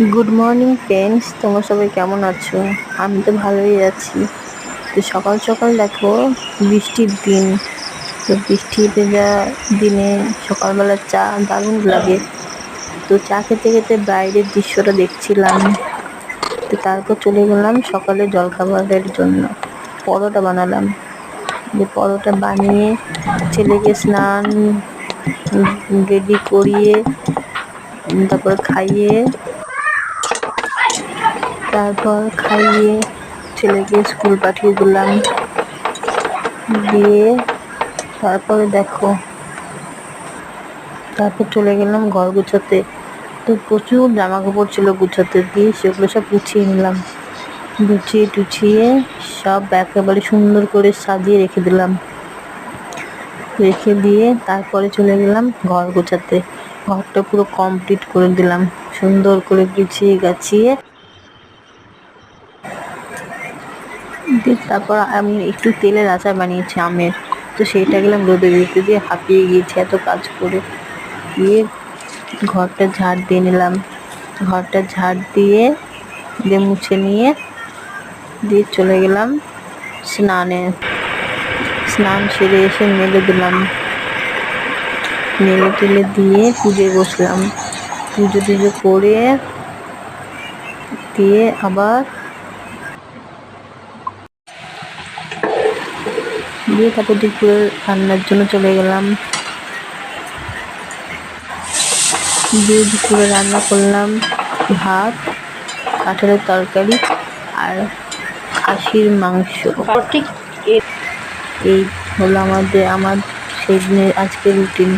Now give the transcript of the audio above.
Good morning friends, তোমরা সবাই কেমন আছো? আমি তো ভালোই আছি। তো সকাল সকাল দেখো, বৃষ্টির দিন। তো বৃষ্টি ভেজা দিনে সকালবেলা চা দারুণ লাগে। তো চা খেতে খেতে বাইরের দৃশ্যটা দেখছিলাম। তো তারপর চলে গেলাম সকালে জলখাবারের জন্য। পরোটা বানালাম। যে পরোটা বানিয়ে ছেলেকে স্নান রেডি করিয়ে তারপর খাইয়ে ছেলেকে স্কুল পাঠিয়ে দিলাম। দিয়ে তারপর চলে গেলাম ঘর গুছাতে। তো প্রচুর জামা কাপড় ছিল গুছাতে, দিয়ে সেগুলো সব গুছিয়ে নিলাম। গুছিয়ে টুছিয়ে সব একেবারে সুন্দর করে সাজিয়ে রেখে দিয়ে তারপরে চলে গেলাম ঘর গোছাতে। ঘরটা পুরো কমপ্লিট করে দিলাম, সুন্দর করে গুছিয়ে গাছিয়ে। তারপর আমি একটু তেলের আচার বানিয়েছি আমের। তো সেইটা গেলাম রোদে দিতে, দিয়ে হাঁপিয়ে গিয়েছি এত কাজ করে। দিয়ে ঘরটা ঝাড় দিয়ে নিলাম। ঘরটা ঝাড় দিয়ে মুছে নিয়ে চলে গেলাম স্নানে। স্নান সেরে এসে মেলে দিলাম। মেলে টেলে দিয়ে পুজোয় বসলাম। পুজো টুজো করে দিয়ে তারপর দুপুরে রান্নার জন্য চলে গেলাম। দুপুরে রান্না করলাম ভাত, কাঁঠালের তরকারি আর খাসির মাংস। এই হলো আমার সেই দিনের আজকের রুটিন।